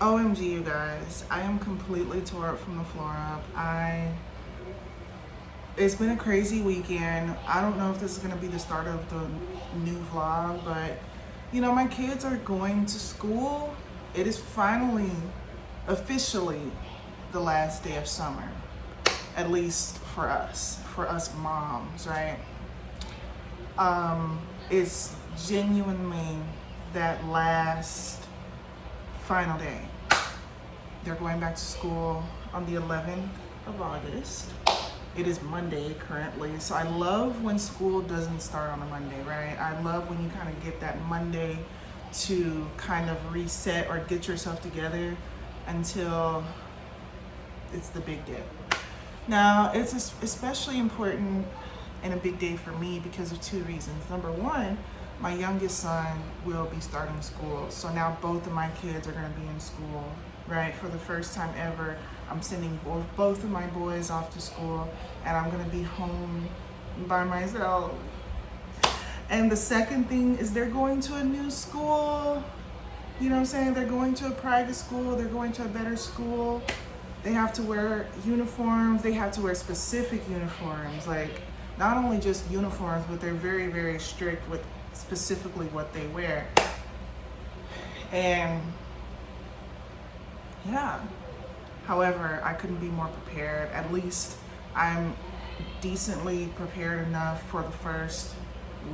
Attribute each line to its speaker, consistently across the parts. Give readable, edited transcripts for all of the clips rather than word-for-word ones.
Speaker 1: OMG, you guys, I am completely tore up from the floor up. It's been a crazy weekend. I don't know if this is gonna be the start of the new vlog, but my kids are going to school. It is finally, officially, the last day of summer, at least for us moms, right? It's genuinely that last final day. They're going back to school on the 11th of August. It is Monday currently, so I love when school doesn't start on a Monday, right? I love when you kind of get that Monday to kind of reset or get yourself together until it's the big day. Now, it's especially important and a big day for me because of two reasons. Number one, my youngest son will be starting school. So now both of my kids are gonna be in school, right? For the first time ever, I'm sending both of my boys off to school and I'm gonna be home by myself. And the second thing is they're going to a new school. You know what I'm saying? They're going to a private school, they're going to a better school. They have to wear uniforms, they have to wear specific uniforms, like not only just uniforms, but they're very, very strict with specifically what they wear. And yeah, however, I couldn't be more prepared. At least I'm decently prepared enough for the first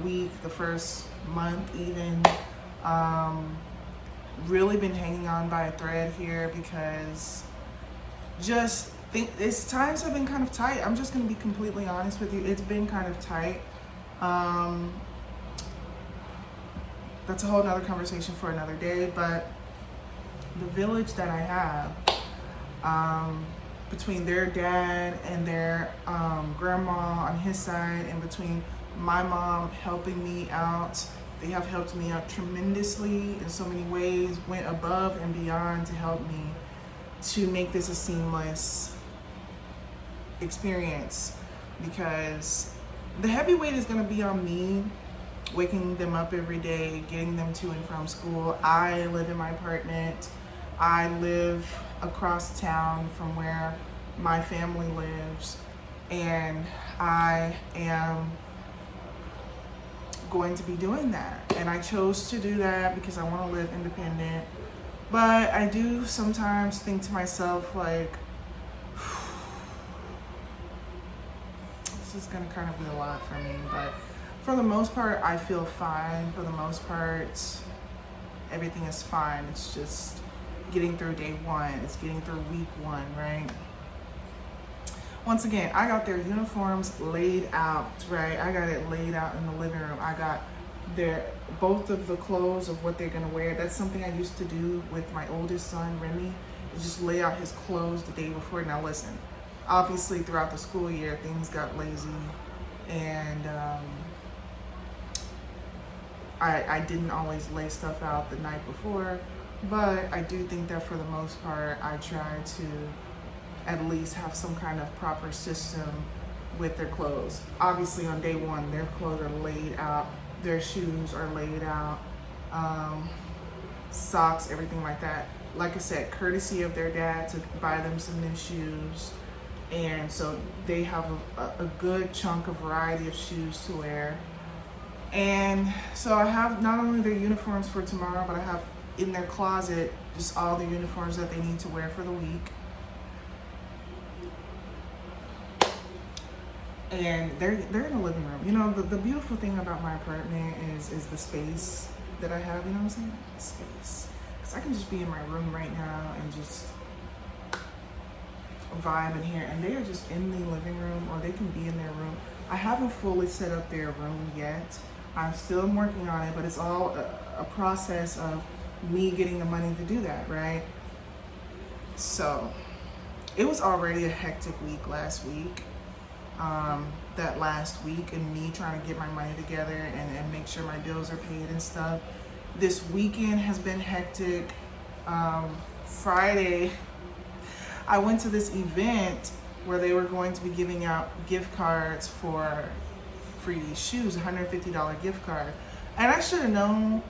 Speaker 1: week, the first month even. Really been hanging on by a thread here because times have been kind of tight. I'm just gonna be completely honest with you. It's been kind of tight. That's a whole nother conversation for another day, but the village that I have, between their dad and their grandma on his side, and between my mom helping me out, they have helped me out tremendously in so many ways, went above and beyond to help me to make this a seamless experience, because the heavy weight is going to be on me, waking them up every day, getting them to and from school. I live in my apartment. I live across town from where my family lives, and I am going to be doing that. And I chose to do that because I want to live independent. But I do sometimes think to myself, like, this is gonna kind of be a lot for me, but for the most part, I feel fine. For the most part, everything is fine. It's just getting through day one. It's getting through week one, right? Once again, I got their uniforms laid out, right? I got it laid out in the living room. I got both of the clothes of what they're gonna wear. That's something I used to do with my oldest son, Remy, is just lay out his clothes the day before. Now listen, obviously throughout the school year, things got lazy, and I didn't always lay stuff out the night before, but I do think that for the most part, I try to at least have some kind of proper system with their clothes. Obviously on day one, their clothes are laid out, their shoes are laid out, socks, everything like that. Like I said, courtesy of their dad to buy them some new shoes. And so they have a good chunk of variety of shoes to wear. And so I have not only their uniforms for tomorrow, but I have in their closet just all the uniforms that they need to wear for the week. And they're in the living room. You know, the beautiful thing about my apartment is the space that I have, you know what I'm saying? Space. Because I can just be in my room right now and just vibe in here. And they are just in the living room, or they can be in their room. I haven't fully set up their room yet. I'm still working on it, but it's all a process of me getting the money to do that, right? So it was already a hectic week last week. That last week, and me trying to get my money together and make sure my bills are paid and stuff. This weekend has been hectic. Friday, I went to this event where they were going to be giving out gift cards for free shoes, $150 gift card. And I should have known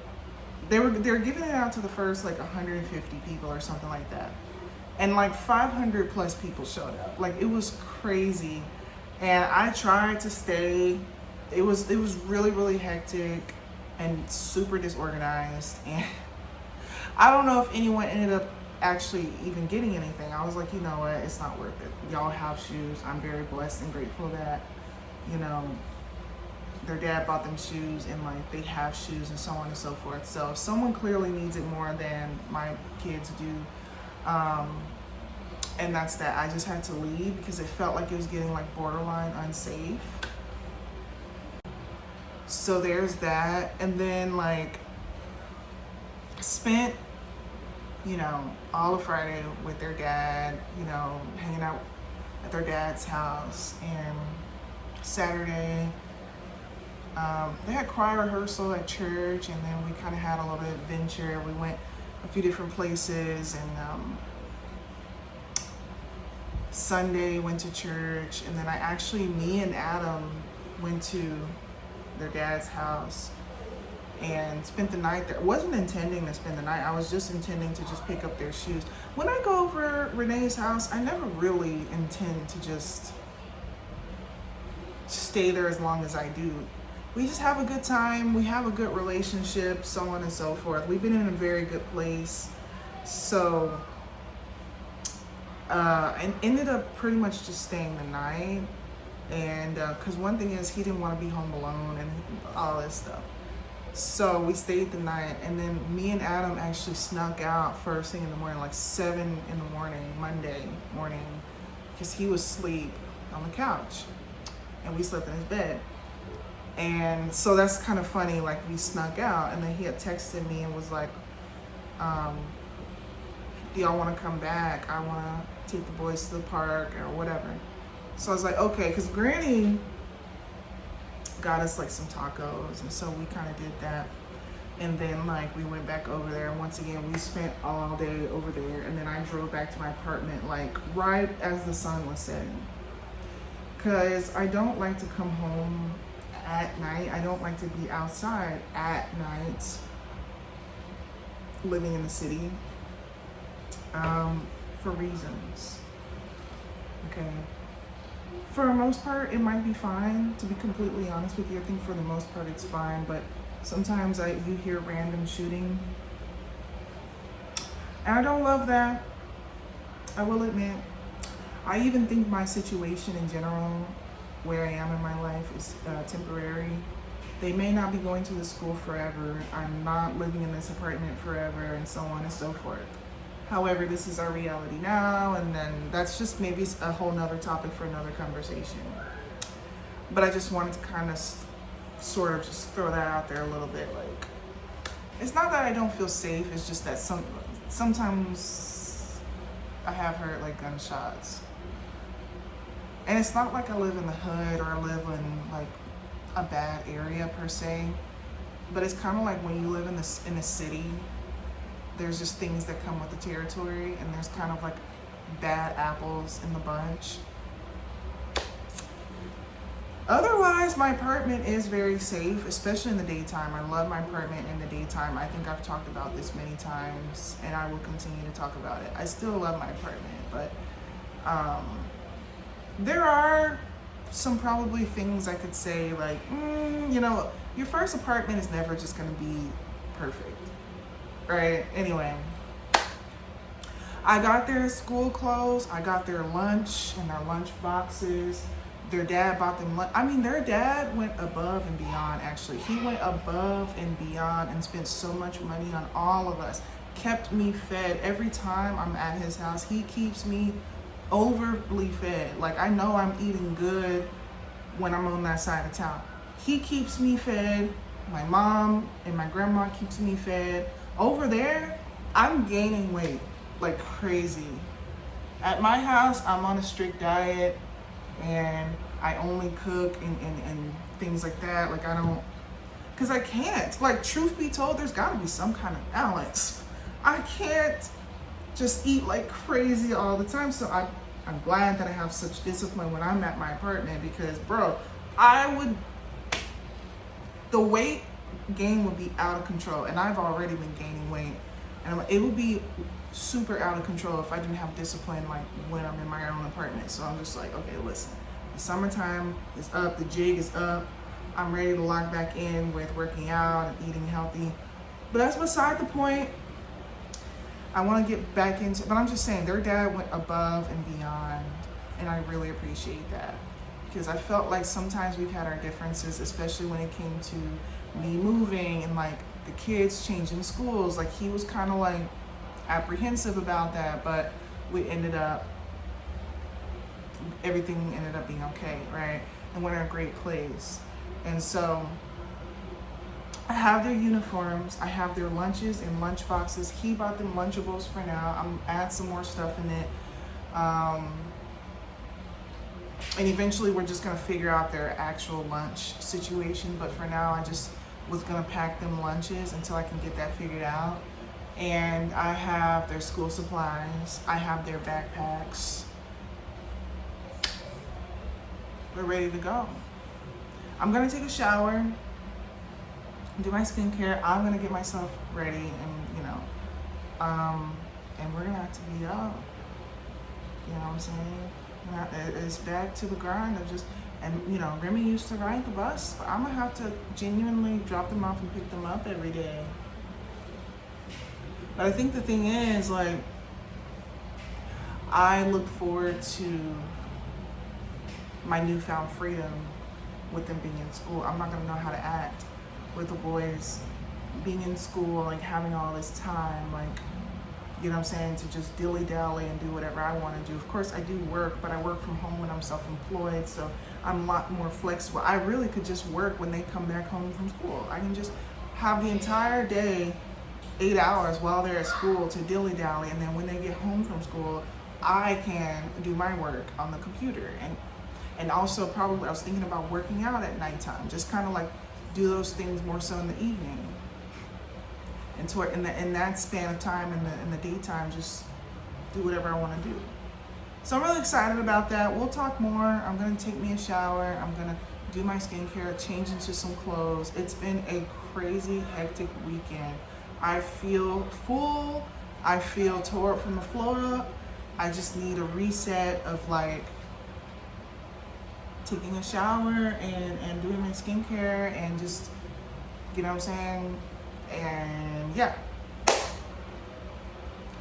Speaker 1: They're giving it out to the first like 150 people or something like that, and like 500 plus people showed up. Like, it was crazy, and I tried to stay. It was really, really hectic and super disorganized, and I don't know if anyone ended up actually even getting anything. I was like, you know what, it's not worth it. Y'all have shoes. I'm very blessed and grateful that, you know, their dad bought them shoes, and like they have shoes and so on and so forth. So if someone clearly needs it more than my kids do, and that's that. I just had to leave because it felt like it was getting like borderline unsafe. So there's that. And then like spent, you know, all of Friday with their dad, you know, hanging out at their dad's house. And Saturday, they had choir rehearsal at church, and then we kind of had a little adventure. We went a few different places, and Sunday went to church, and then me and Adam went to their dad's house and spent the night there. Wasn't intending to spend the night. I was just intending to just pick up their shoes. When I go over Renee's house, I never really intend to just stay there as long as I do. We just have a good time. We have a good relationship, so on and so forth. We've been in a very good place. So, and ended up pretty much just staying the night. And because one thing is, he didn't want to be home alone and all this stuff. So we stayed the night, and then me and Adam actually snuck out first thing in the morning, like 7 in the morning, Monday morning, because he was asleep on the couch and we slept in his bed. And so that's kind of funny, like we snuck out, and then he had texted me and was like, do y'all want to come back? I want to take the boys to the park or whatever. So I was like, okay, because Granny got us like some tacos, and so we kind of did that. And then like we went back over there, and once again we spent all day over there, and then I drove back to my apartment like right as the sun was setting, because I don't like to come home at night. I don't like to be outside at night living in the city, for reasons. Okay, for the most part it might be fine, to be completely honest with you. I think for the most part it's fine, but sometimes you hear random shooting, and I don't love that. I will admit. I even think my situation in general, where I am in my life, is temporary. They may not be going to the school forever. I'm not living in this apartment forever, and so on and so forth. However, this is our reality now, and then that's just maybe a whole nother topic for another conversation. But I just wanted to kind of sort of just throw that out there a little bit. Like, it's not that I don't feel safe, it's just that sometimes I have heard like gunshots. And it's not like I live in the hood or I live in like a bad area per se, but it's kind of like when you live in a city, there's just things that come with the territory, and there's kind of like bad apples in the bunch. Otherwise, my apartment is very safe, especially in the daytime. I love my apartment in the daytime. I think I've talked about this many times, and I will continue to talk about it. I still love my apartment, but there are some probably things I could say, like, you know, your first apartment is never just going to be perfect, right? Anyway, I got their school clothes, I got their lunch and their lunch boxes. Their dad bought them lunch. I mean, their dad went above and beyond, actually. He went above and beyond and spent so much money on all of us. Kept me fed. Every time I'm at his house, he keeps me overly fed. Like, I know I'm eating good when I'm on that side of town. He keeps me fed. My mom and my grandma keeps me fed. Over there, I'm gaining weight like crazy. At my house, I'm on a strict diet, and I only cook and things like that. Like, I don't, because I can't. Like, truth be told, there's got to be some kind of balance. I can't just eat like crazy all the time. So I'm glad that I have such discipline when I'm at my apartment, because bro, the weight gain would be out of control, and I've already been gaining weight, and it would be super out of control if I didn't have discipline like when I'm in my own apartment. So I'm just like, okay, listen, the summertime is up, the jig is up. I'm ready to lock back in with working out and eating healthy. But that's beside the point. I want to get back into, but I'm just saying their dad went above and beyond, and I really appreciate that, because I felt like sometimes we've had our differences, especially when it came to me moving and like the kids changing schools. Like he was kind of like apprehensive about that, but everything ended up being okay, right? And we're in a great place. And so I have their uniforms, I have their lunches and lunch boxes. He bought them Lunchables for now. I'm add some more stuff in it. And eventually we're just gonna figure out their actual lunch situation. But for now, I just was gonna pack them lunches until I can get that figured out. And I have their school supplies, I have their backpacks. We're ready to go. I'm gonna take a shower, do my skincare. I'm gonna get myself ready, and and we're gonna have to be up. You know what I'm saying? It's back to the grind of just, and Remy used to ride the bus, but I'm gonna have to genuinely drop them off and pick them up every day. But I think the thing is, like, I look forward to my newfound freedom with them being in school. I'm not gonna know how to act with the boys being in school, like having all this time, like, you know what I'm saying, to just dilly-dally and do whatever I want to do. Of course, I do work, but I work from home when I'm self-employed, so I'm a lot more flexible. I really could just work when they come back home from school. I can just have the entire day, 8 hours while they're at school to dilly-dally, and then when they get home from school, I can do my work on the computer. And also probably I was thinking about working out at nighttime, just kind of like do those things more so in the evening. And in that span of time in the daytime, just do whatever I want to do. So I'm really excited about that. We'll talk more. I'm gonna take me a shower. I'm gonna do my skincare, change into some clothes. It's been a crazy, hectic weekend. I feel full. I feel tore up from the floor up. I just need a reset of like taking a shower and doing my skincare and just, you know what I'm saying? And yeah,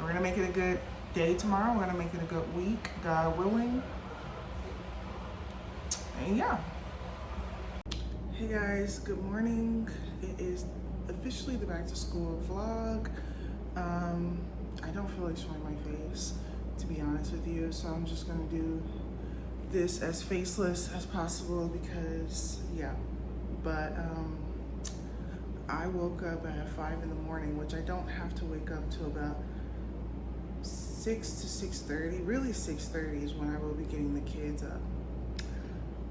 Speaker 1: we're gonna make it a good day tomorrow. We're gonna make it a good week, God willing. And yeah. Hey guys, good morning. It is officially the back to school vlog. I don't feel like showing my face, to be honest with you, so I'm just gonna do this as faceless as possible because yeah. But I woke up at 5 in the morning, which I don't have to wake up till about 6 to 6:30. Really 6:30 is when I will be getting the kids up.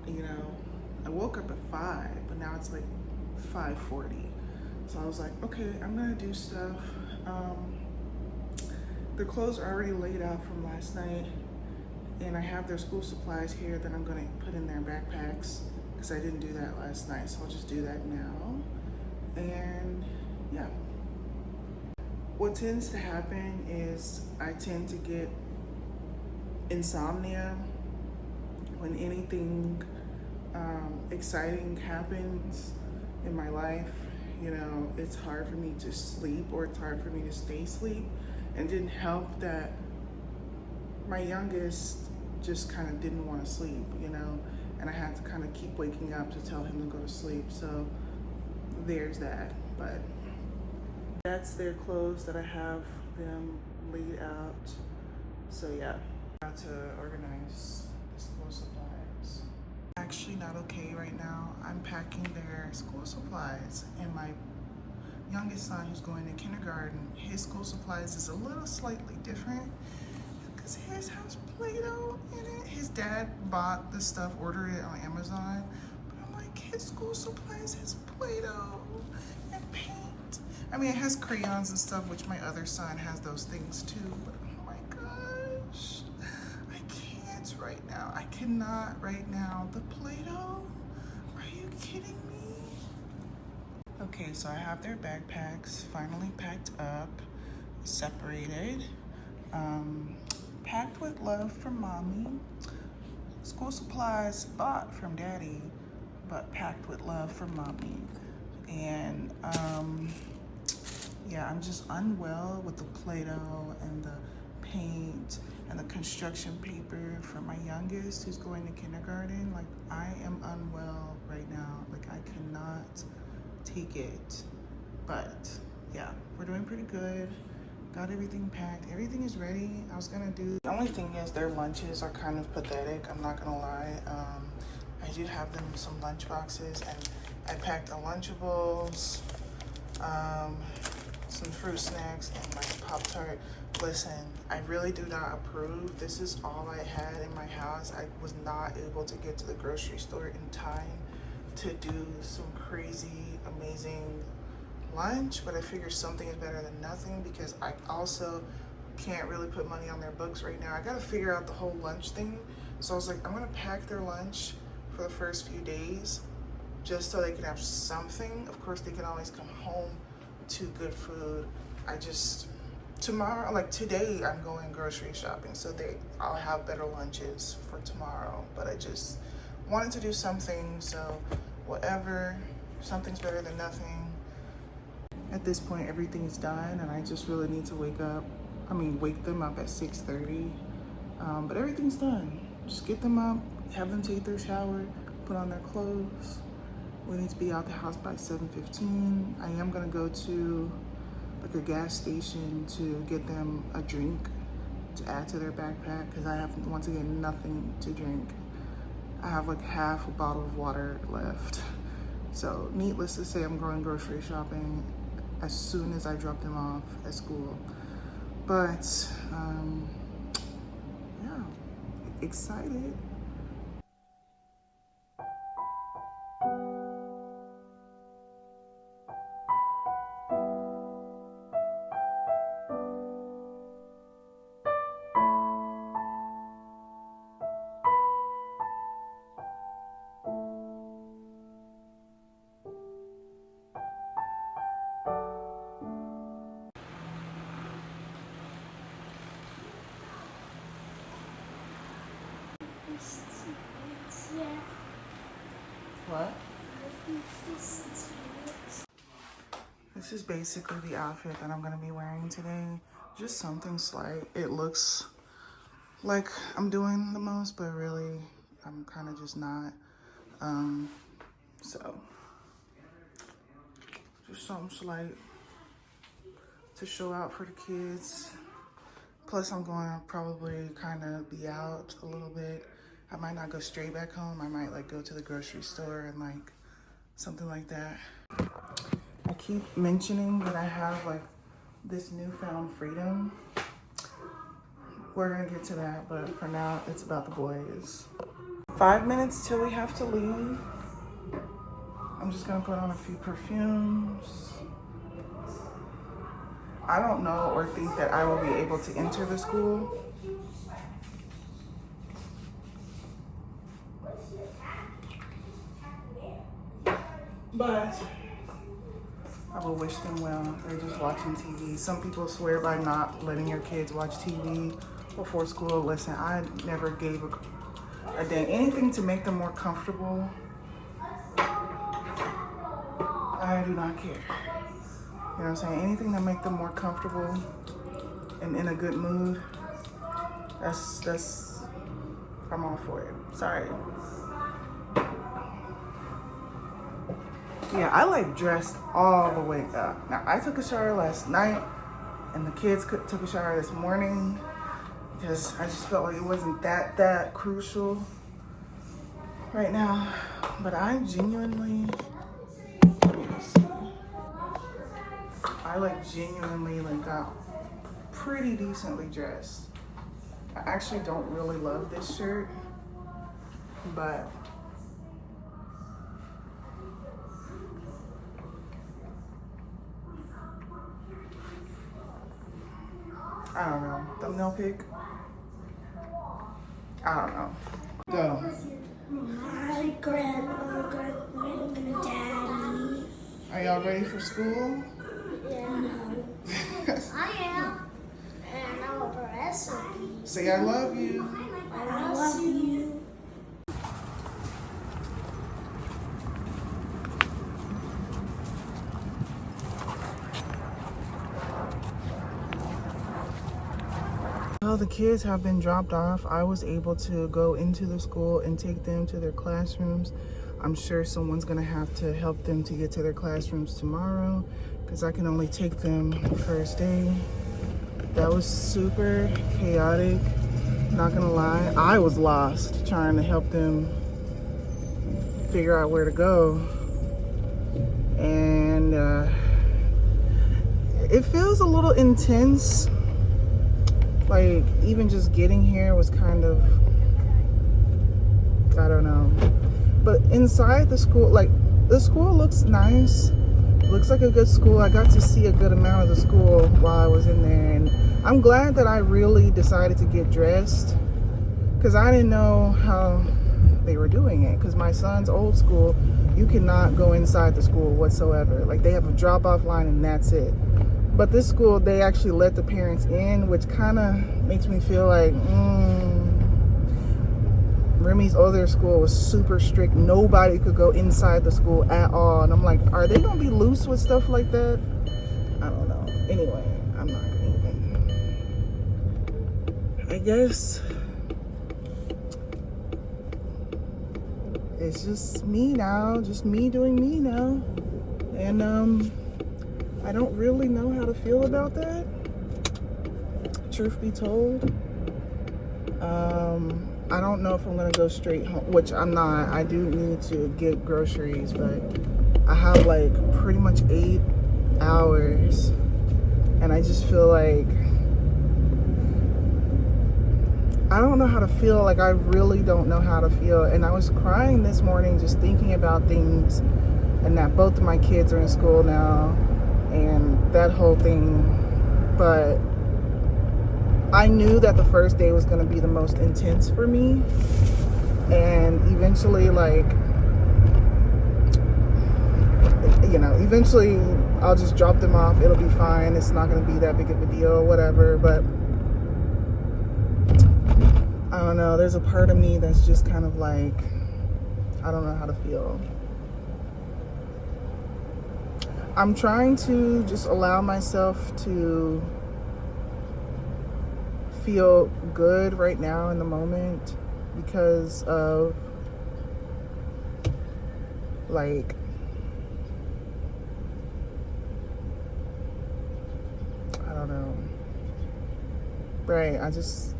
Speaker 1: You know, I woke up at 5, but now it's like 5:40. So I was like, okay, I'm gonna do stuff. The clothes are already laid out from last night, and I have their school supplies here that I'm gonna put in their backpacks because I didn't do that last night, so I'll just do that now. And yeah, what tends to happen is I tend to get insomnia when anything exciting happens in my life. You know, it's hard for me to sleep, or it's hard for me to stay asleep. And it didn't help that my youngest just kind of didn't want to sleep, you know, and I had to kind of keep waking up to tell him to go to sleep. So there's that. But that's their clothes that I have them laid out. So yeah, I have to organize the school supplies. Actually not okay right now. I'm packing their school supplies, and my youngest son, who's going to kindergarten, his school supplies is a little slightly different because his has Play-Doh in it. His dad bought the stuff, ordered it on Amazon, but I'm like, his school supplies has Play-Doh and paint. I mean, it has crayons and stuff, which my other son has those things too, but oh my gosh, I can't right now. I cannot right now. The Play-Doh? Are you kidding me? Okay, so I have their backpacks finally packed up, separated, packed with love from mommy. School supplies bought from daddy, but packed with love from mommy. And yeah, I'm just unwell with the Play-Doh and the paint and the construction paper for my youngest who's going to kindergarten. Like, I am unwell right now. Like, I cannot take it. But yeah, we're doing pretty good. Got everything packed. Everything is ready. I was gonna do, the only thing is their lunches are kind of pathetic. I'm not gonna lie. I do have them some lunch boxes, and I packed the Lunchables, some fruit snacks, and my Pop-Tart. Listen, I really do not approve. This is all I had in my house. I was not able to get to the grocery store in time to do some crazy, amazing lunch, but I figured something is better than nothing because I also can't really put money on their books right now. I gotta figure out the whole lunch thing. So I was like, I'm gonna pack their lunch for the first few days just so they can have something. Of course, they can always come home to good food. I just, tomorrow, like today, I'm going grocery shopping, so I'll have better lunches for tomorrow. But I just wanted to do something, so whatever, something's better than nothing. At this point, everything's done, and I just really need to wake them up at 6:30. But everything's done. Just get them up, have them take their shower, put on their clothes. We need to be out the house by 7:15. I am gonna go to like a gas station to get them a drink to add to their backpack because I have, once again, nothing to drink. I have like half a bottle of water left. So needless to say, I'm going grocery shopping as soon as I drop them off at school. But yeah, excited. What? This is basically the outfit that I'm gonna be wearing today. Just something slight. It looks like I'm doing the most, but really I'm kind of just not. So just something slight to show out for the kids. Plus I'm going to probably kind of be out a little bit. I might not go straight back home. I might like go to the grocery store and like something like that. I keep mentioning that I have like this newfound freedom. We're gonna get to that, but for now it's about the boys. 5 minutes till we have to leave. I'm just gonna put on a few perfumes. I don't know or think that I will be able to enter the school. But I will wish them well. They're just watching TV. Some people swear by not letting your kids watch TV before school. Listen, I never gave a damn. Anything to make them more comfortable, I do not care. You know what I'm saying? Anything to make them more comfortable and in a good mood, that's I'm all for it. Sorry. Yeah, I like dressed all the way up. Now, I took a shower last night and the kids took a shower this morning because I just felt like it wasn't that crucial right now. But I genuinely, got pretty decently dressed. I actually don't really love this shirt, but I don't know. Thumbnail pic? I don't know. Go.
Speaker 2: My grandma, my daddy.
Speaker 1: Are y'all ready for school?
Speaker 2: Yeah. I am. And I'm a professor.
Speaker 1: Say I love you.
Speaker 2: I love you.
Speaker 1: Well, the kids have been dropped off. I was able to go into the school and take them to their classrooms. I'm sure someone's gonna have to help them to get to their classrooms tomorrow because I can only take them the first day. That was super chaotic, not gonna lie. I was lost trying to help them figure out where to go. And it feels a little intense. Like, even just getting here was kind of, I don't know. But inside the school, like, the school looks nice. Looks like a good school. I got to see a good amount of the school while I was in there. And I'm glad that I really decided to get dressed because I didn't know how they were doing it. Because my son's old school, you cannot go inside the school whatsoever. Like, they have a drop-off line and that's it. But this school, they actually let the parents in, which kind of makes me feel like, Remy's other school was super strict. Nobody could go inside the school at all. And I'm like, are they going to be loose with stuff like that? I don't know. Anyway, I'm not going to even. I guess it's just me now. Just me doing me now. And, I don't really know how to feel about that, truth be told. I don't know if I'm gonna go straight home, which I'm not. I do need to get groceries, but I have like pretty much 8 hours and I just feel like I don't know how to feel. Like, I really don't know how to feel. And I was crying this morning just thinking about things, and that both of my kids are in school now and that whole thing. But I knew that the first day was going to be the most intense for me, and eventually, like, you know, eventually I'll just drop them off. It'll be fine. It's not going to be that big of a deal or whatever. But I don't know, there's a part of me that's just kind of like, I don't know how to feel. I'm trying to just allow myself to feel good right now in the moment because of, like, I don't know. Right, I just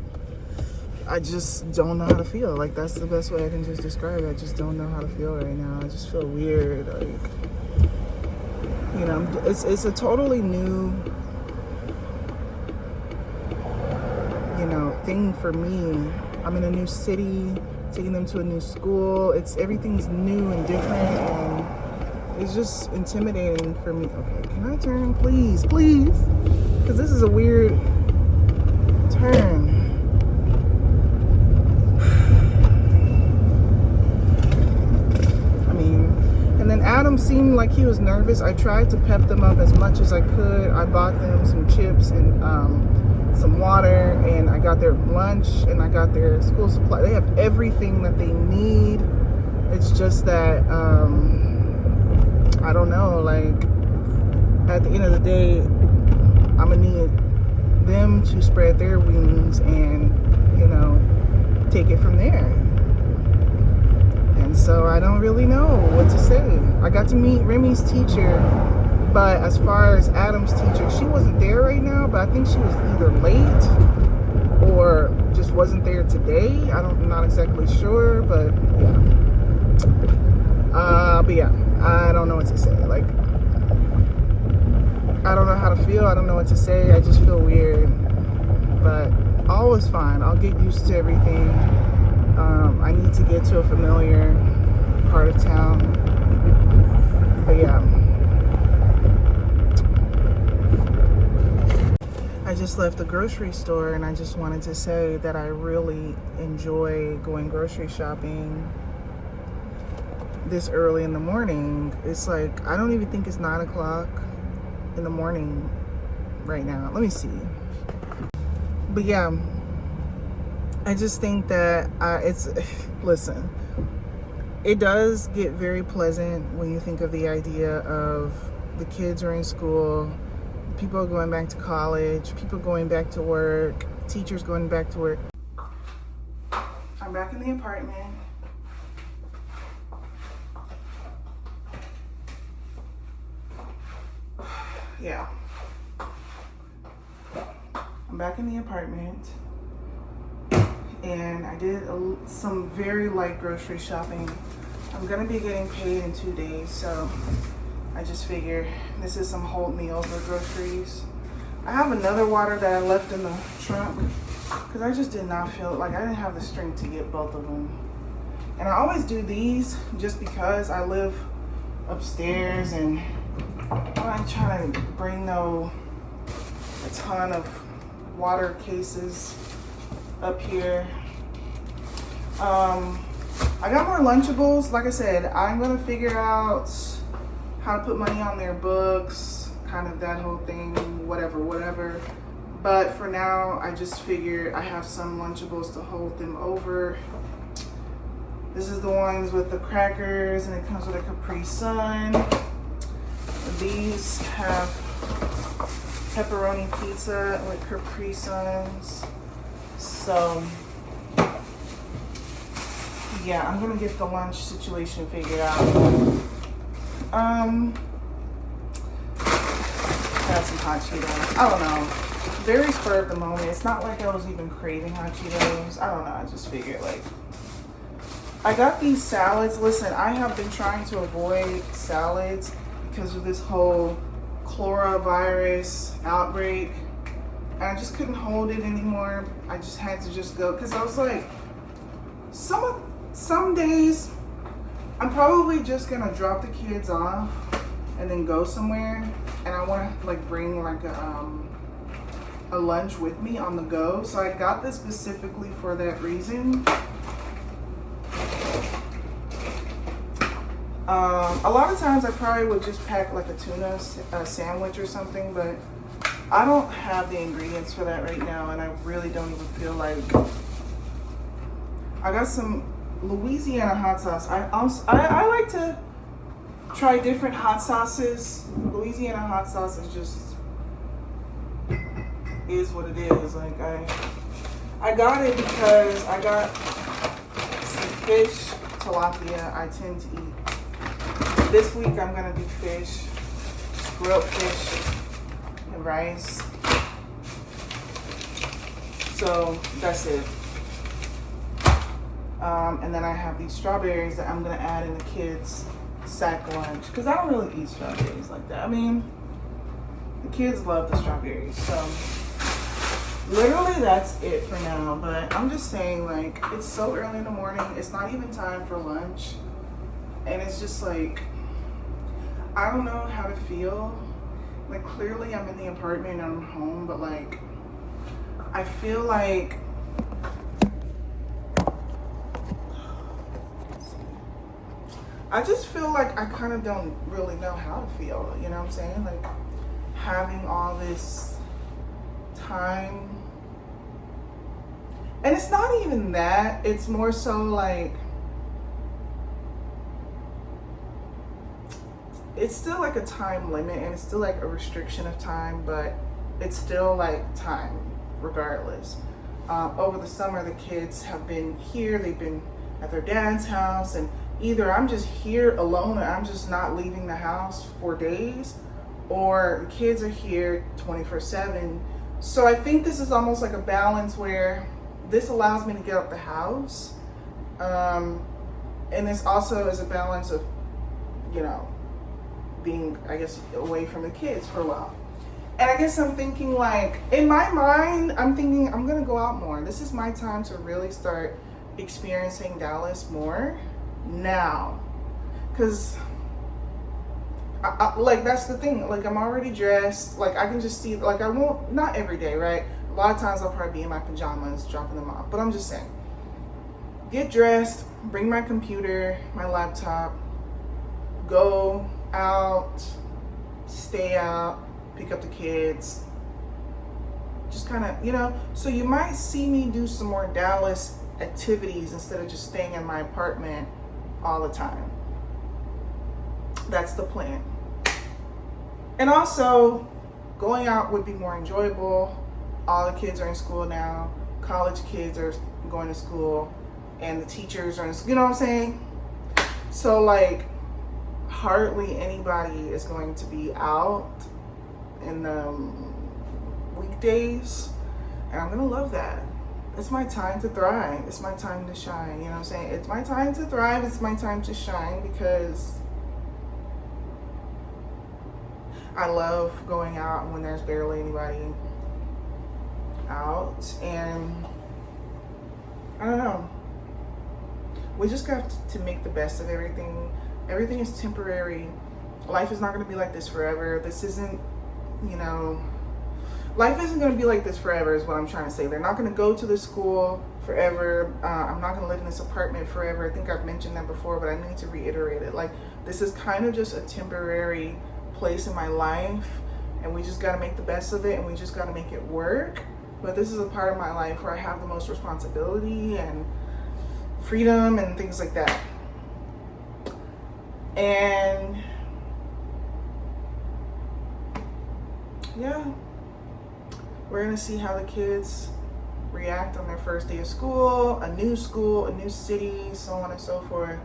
Speaker 1: don't know how to feel. Like, that's the best way I can just describe it. I just don't know how to feel right now. I just feel weird. Like, you know, it's a totally new, you know, thing for me. I'm in a new city, taking them to a new school. Everything's new and different, and it's just intimidating for me. Okay, can I turn, please? Please? Because this is a weird turn. And then Adam seemed like he was nervous. I tried to pep them up as much as I could. I bought them some chips and some water, and I got their lunch, and I got their school supply. They have everything that they need. It's just that, I don't know, like, at the end of the day, I'm gonna need them to spread their wings and, you know, take it from there. And so I don't really know what to say. I got to meet Remy's teacher, but as far as Adam's teacher, she wasn't there right now, but I think she was either late or just wasn't there today. I'm not exactly sure, but yeah. I don't know what to say. Like, I don't know how to feel. I don't know what to say. I just feel weird, but all is fine. I'll get used to everything. I need to get to a familiar part of town. But yeah. I just left the grocery store, and I just wanted to say that I really enjoy going grocery shopping. this early in the morning. It's like, I don't even think it's 9 o'clock in the morning right now. Let me see. But yeah, I just think that listen, it does get very pleasant when you think of the idea of the kids are in school, people are going back to college, people going back to work, teachers going back to work. I'm back in the apartment. Yeah. I'm back in the apartment. And I did some very light grocery shopping. I'm gonna be getting paid in 2 days, so I just figure this is some hold me over groceries. I have another water that I left in the trunk because I just did not feel like I didn't have the strength to get both of them. And I always do these just because I live upstairs and I'm trying to bring a ton of water cases up here. I got more Lunchables. Like I said, I'm gonna figure out how to put money on their books, kind of that whole thing, whatever. But for now, I just figure I have some Lunchables to hold them over. This is the ones with the crackers, and it comes with a Capri Sun. These have pepperoni pizza with Capri Suns. So yeah, I'm gonna get the lunch situation figured out. Had some hot Cheetos. I don't know. Very spur of the moment. It's not like I was even craving hot Cheetos. I don't know. I just figured like I got these salads. Listen, I have been trying to avoid salads because of this whole coronavirus outbreak. And I just couldn't hold it anymore. I just had to just go because I was like, some days I'm probably just gonna drop the kids off and then go somewhere, and I want to like bring like a lunch with me on the go. So I got this specifically for that reason. A lot of times I probably would just pack like a tuna sandwich or something, but I don't have the ingredients for that right now, and I really don't even feel like. I got some Louisiana hot sauce. I like to try different hot sauces. Louisiana hot sauce is what it is. Like I got it because I got some fish, tilapia. I tend to eat. This week I'm gonna do fish, grilled fish, and rice. So that's it. And then I have these strawberries that I'm gonna add in the kids' sack lunch because I don't really eat strawberries like that. I mean, the kids love the strawberries, so literally that's it for now. But I'm just saying, like, it's so early in the morning. It's not even time for lunch, and it's just like I don't know how to feel. Like, clearly I'm in the apartment and I'm home, but like I feel like I just feel like I kind of don't really know how to feel, you know what I'm saying? Like, having all this time. And it's not even that. It's more so like, it's still like a time limit and it's still like a restriction of time, but it's still like time regardless. Over the summer, the kids have been here. They've been at their dad's house, and either I'm just here alone and I'm just not leaving the house for days, or the kids are here 24/7. So I think this is almost like a balance where this allows me to get out the house. And this also is a balance of, you know, being, I guess, away from the kids for a while. And I guess I'm thinking, like, in my mind, I'm thinking I'm gonna go out more. This is my time to really start experiencing Dallas more now, because like, that's the thing. Like, I'm already dressed. Like, I can just see, like, I won't, not every day, right? A lot of times I'll probably be in my pajamas dropping them off, but I'm just saying, get dressed, bring my computer, my laptop, go out, stay out, pick up the kids, just kind of, you know, so you might see me do some more Dallas activities instead of just staying in my apartment all the time. That's the plan. And also, going out would be more enjoyable. All the kids are in school now. College kids are going to school, and the teachers are in school, you know what I'm saying? So like, hardly anybody is going to be out in the weekdays, and I'm gonna love that. It's my time to thrive. It's my time to shine, you know what I'm saying? It's my time to thrive. It's my time to shine, because I love going out when there's barely anybody out. And I don't know, we just got to make the best of everything. Everything is temporary. Life is not going to be like this forever. This isn't, you know, life isn't going to be like this forever is what I'm trying to say. They're not going to go to the school forever. I'm not going to live in this apartment forever. I think I've mentioned that before, but I need to reiterate it. Like, this is kind of just a temporary place in my life, and we just got to make the best of it, and we just got to make it work. But this is a part of my life where I have the most responsibility and freedom and things like that. And yeah, we're gonna see how the kids react on their first day of school, a new city, so on and so forth.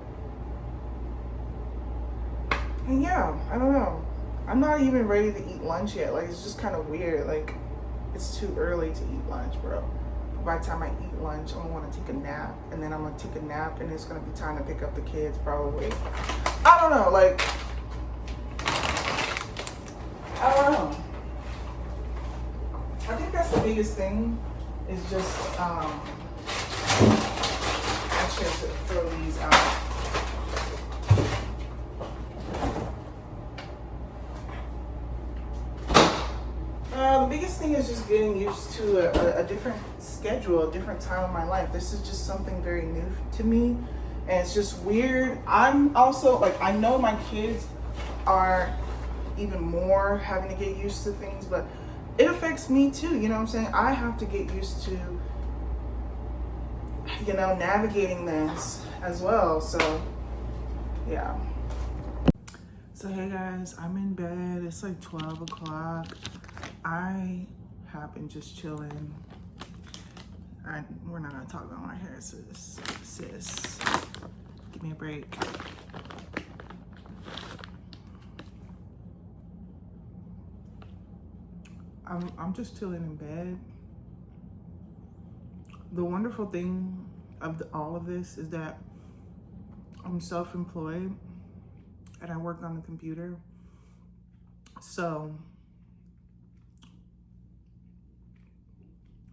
Speaker 1: And yeah, I don't know. I'm not even ready to eat lunch yet. Like, it's just kind of weird. Like, it's too early to eat lunch, bro. By the time I eat lunch, I'm gonna want to take a nap, and then I'm gonna take a nap, and it's gonna be time to pick up the kids probably. I don't know, like, I don't know. I think that's the biggest thing, is just, actually have to throw these out. The biggest thing is just getting used to a different schedule, a different time of my life. This is just something very new to me, and it's just weird. I'm also, like, I know my kids are even more having to get used to things, but it affects me too, you know what I'm saying? I have to get used to, you know, navigating this as well, so yeah. So hey guys, I'm in bed. It's like 12 o'clock. I have been just chilling. We're not gonna talk about my hair, sis. Give me a break. I'm just chilling in bed. The wonderful thing of all of this is that I'm self-employed and I work on the computer. So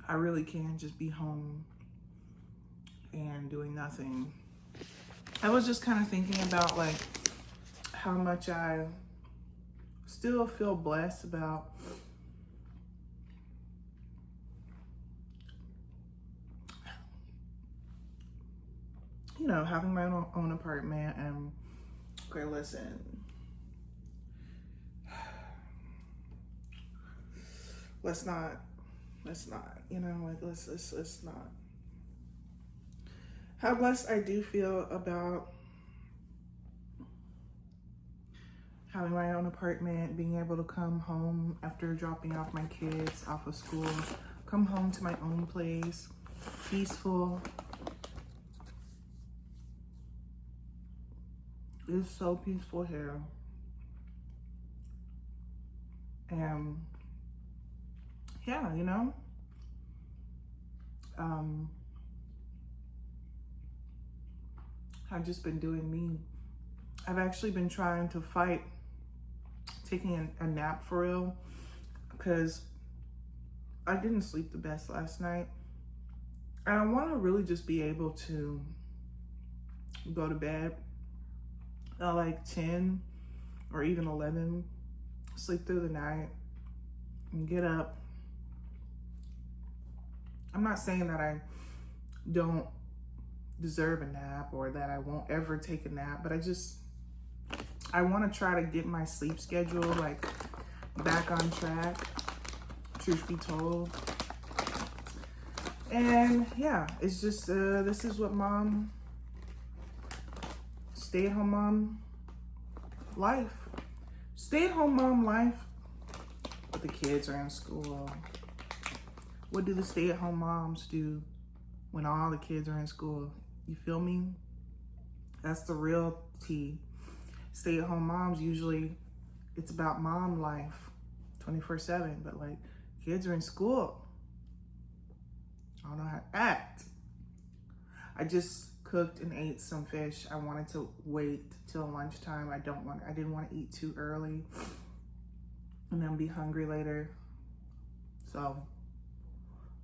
Speaker 1: I really can just be home and doing nothing. I was just kind of thinking about like how much I still feel blessed about having my own apartment. And okay, listen, let's not, let's not. How blessed I do feel about having my own apartment, being able to come home after dropping off my kids off of school, come home to my own place, peaceful. It's so peaceful here. And yeah, I've just been doing me. I've actually been trying to fight taking a nap for real, because I didn't sleep the best last night. And I want to really just be able to go to bed at like 10 or even 11, sleep through the night and get up. I'm not saying that I don't deserve a nap or that I won't ever take a nap, but I want to try to get my sleep schedule like back on track, truth be told. And yeah, it's just this is what mom, stay-at-home mom life. Stay-at-home mom life, but the kids are in school. What do the stay-at-home moms do when all the kids are in school? You feel me? That's the real tea. Stay-at-home moms, usually it's about mom life 24/7, but like kids are in school. I don't know how to act. I just cooked and ate some fish. I wanted to wait till lunchtime. I didn't want to eat too early and then be hungry later. So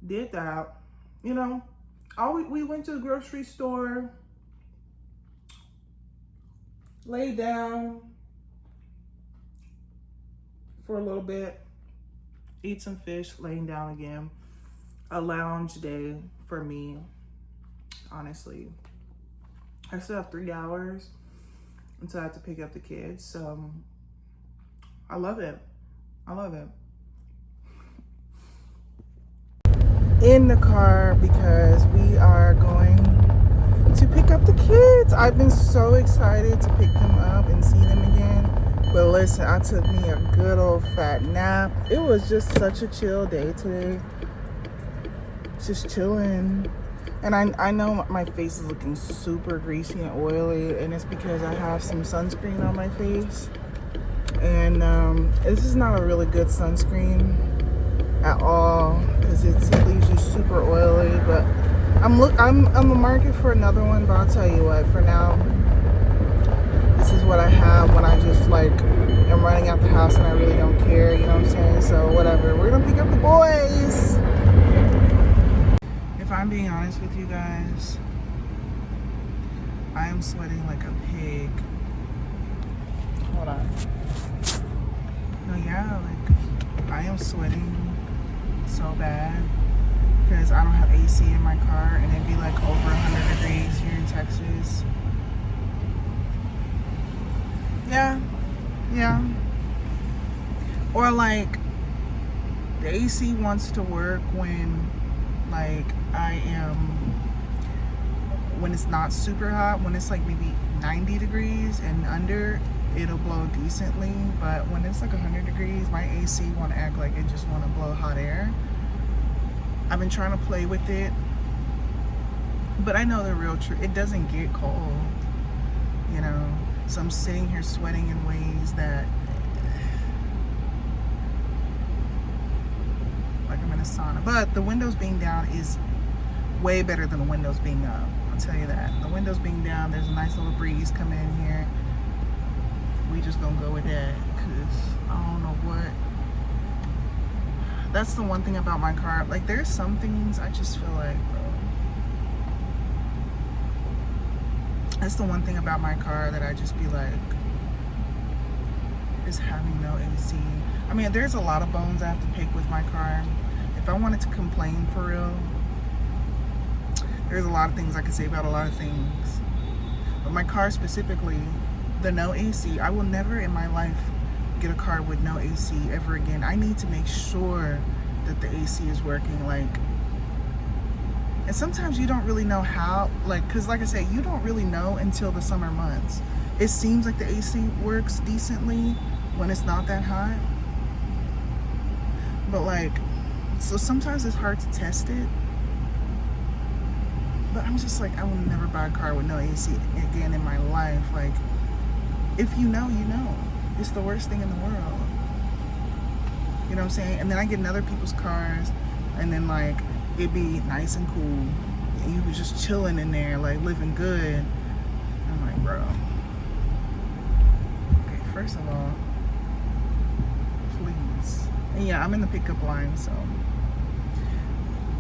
Speaker 1: did that. You know, we went to the grocery store, laid down for a little bit, eat some fish, laying down again. A lounge day for me, honestly. I still have 3 hours until I have to pick up the kids, so I love it. I love it. In the car because we are going to pick up the kids. I've been so excited to pick them up and see them again. But listen, I took me a good old fat nap. It was just such a chill day today. Just chilling. And I know my face is looking super greasy and oily, and it's because I have some sunscreen on my face. And this is not a really good sunscreen at all because it leaves you super oily. But I'm on the market for another one, but I'll tell you what, for now, this is what I have when I just like am running out the house and I really don't care, you know what I'm saying? So whatever, we're gonna pick up the boys. If I'm being honest with you guys, I am sweating like a pig. Hold on. No, yeah, like I am sweating so bad because I don't have AC in my car and it'd be like over 100 degrees here in Texas. Yeah. Or like the AC wants to work when like when it's not super hot, when it's like maybe 90 degrees and under, it'll blow decently. But when it's like 100 degrees, my AC want to act like it just want to blow hot air. I've been trying to play with it, but I know the real truth. It doesn't get cold, you know. So I'm sitting here sweating in ways that, like I'm in a sauna. But the windows being down is way better than the windows being up. I'll tell you that. The windows being down, there's a nice little breeze coming in here. We just gonna go with that because I don't know what. That's the one thing about my car. Like there's some things I just feel like, bro. That's the one thing about my car that I just be like, is having no AC. I mean, there's a lot of bones I have to pick with my car. If I wanted to complain for real, there's a lot of things I could say about a lot of things. But my car specifically, the no AC, I will never in my life get a car with no AC ever again. I need to make sure that the AC is working. Like, and sometimes you don't really know how, like, because like I said, you don't really know until the summer months. It seems like the AC works decently when it's not that hot. But like, so sometimes it's hard to test it. But I'm just like, I will never buy a car with no AC again in my life. Like, if you know, you know. It's the worst thing in the world. You know what I'm saying? And then I get in other people's cars, and then like, it'd be nice and cool. And you was just chilling in there, like living good. I'm like, bro. Okay, first of all, please. And yeah, I'm in the pickup line, so.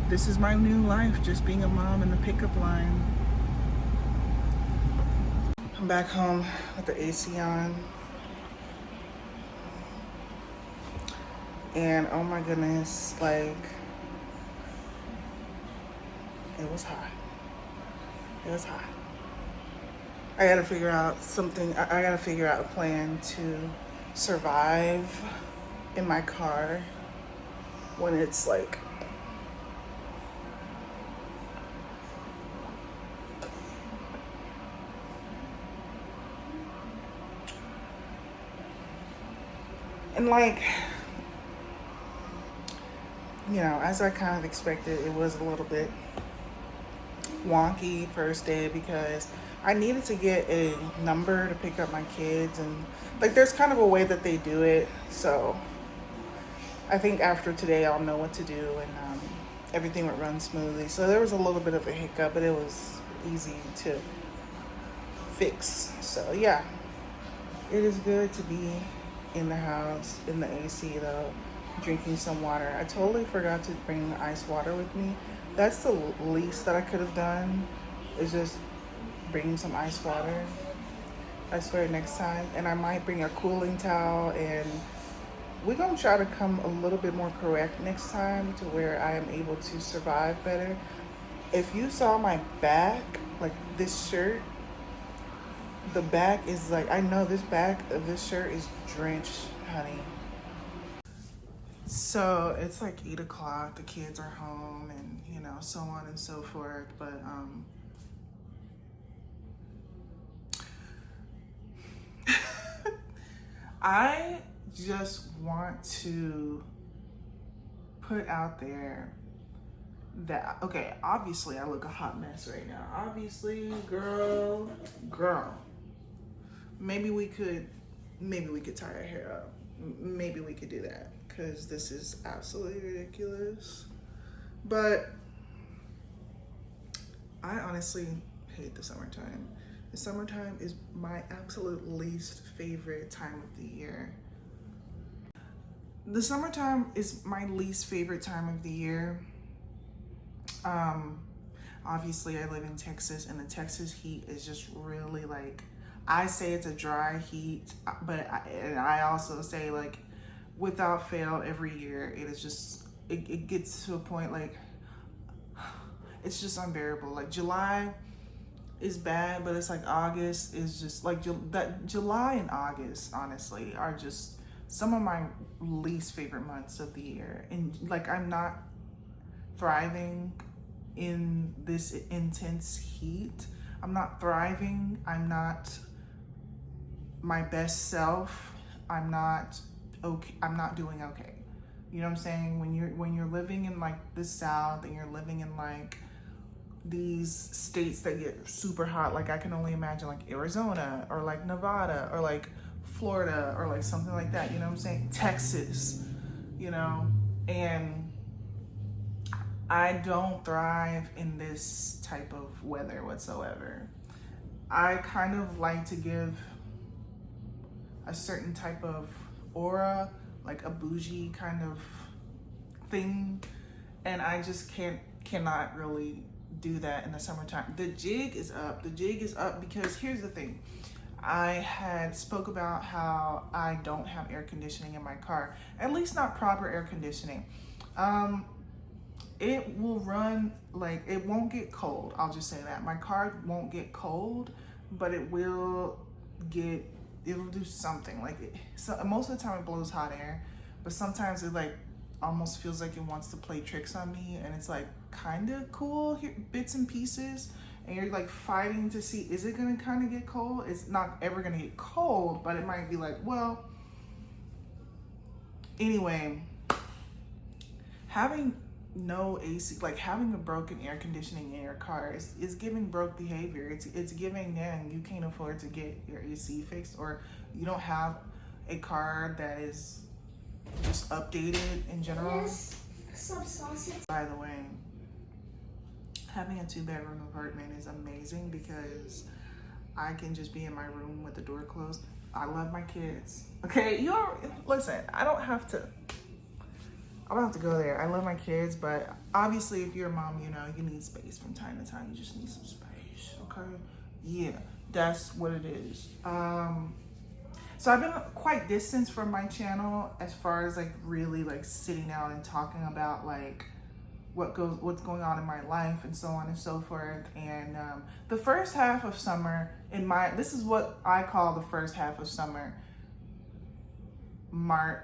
Speaker 1: This is my new life, just being a mom in the pickup line. I'm back home with the AC on. And oh my goodness, like, it was hot. It was hot. I gotta figure out something. I gotta figure out a plan to survive in my car when it's like and like, you know, as I kind of expected, it was a little bit wonky first day because I needed to get a number to pick up my kids, and like there's kind of a way that they do it. So I think after today I'll know what to do, and everything would run smoothly. So there was a little bit of a hiccup, but it was easy to fix. So yeah, it is good to be in the house in the AC though, drinking some water. I totally forgot to bring the ice water with me. That's the least that I could have done, is just bring some ice water. I swear next time. And I might bring a cooling towel, and we're gonna try to come a little bit more correct next time to where I am able to survive better. If you saw my back, like this shirt, the back is like, I know this back of this shirt is drenched, honey. So it's like 8 o'clock, the kids are home, and you know, so on and so forth. But I just want to put out there that, okay, obviously I look a hot mess right now. Obviously, girl, maybe we could tie our hair up. Maybe we could do that, because this is absolutely ridiculous. But I honestly hate the summertime. The summertime is my absolute least favorite time of the year. The summertime is my least favorite time of the year. Obviously I live in Texas, and the Texas heat is just really like, I say it's a dry heat, but I also say, like, without fail, every year it is just, it gets to a point like it's just unbearable. Like July is bad, but it's like August is just like, that July and August honestly are just some of my least favorite months of the year. And like, I'm not thriving in this intense heat. I'm not thriving. I'm not my best self. I'm not okay. I'm not doing okay. You know what I'm saying? When you're living in like the South, and you're living in like these states that get super hot, like I can only imagine like Arizona or like Nevada or like Florida or like something like that, you know what I'm saying? Texas, you know, and I don't thrive in this type of weather whatsoever. I kind of like to give a certain type of aura, like a bougie kind of thing, and I just cannot really do that in the summertime. The jig is up. The jig is up because here's the thing. I had spoke about how I don't have air conditioning in my car, at least not proper air conditioning. It will run, like, it won't get cold. I'll just say that. My car won't get cold, but it'll do something. Like, so most of the time it blows hot air, but sometimes it like almost feels like it wants to play tricks on me, and it's like kind of cool, here, bits and pieces, and you're like fighting to see, is it gonna kind of get cold? It's not ever gonna get cold, but it might be like, well, anyway, having no AC, like having a broken air conditioning in your car is giving broke behavior. It's giving, man, you can't afford to get your AC fixed, or you don't have a car that is just updated in general.
Speaker 2: Yes, some sausage.
Speaker 1: By the way, having a 2-bedroom apartment is amazing because I can just be in my room with the door closed. I love my kids. Okay, listen, I don't have to go there. I love my kids, but obviously if you're a mom, you know, you need space from time to time. You just need some space, okay? Yeah, that's what it is. So I've been quite distant from my channel as far as like really like sitting down and talking about like what's going on in my life and so on and so forth. And the first half of summer this is what I call the first half of summer. May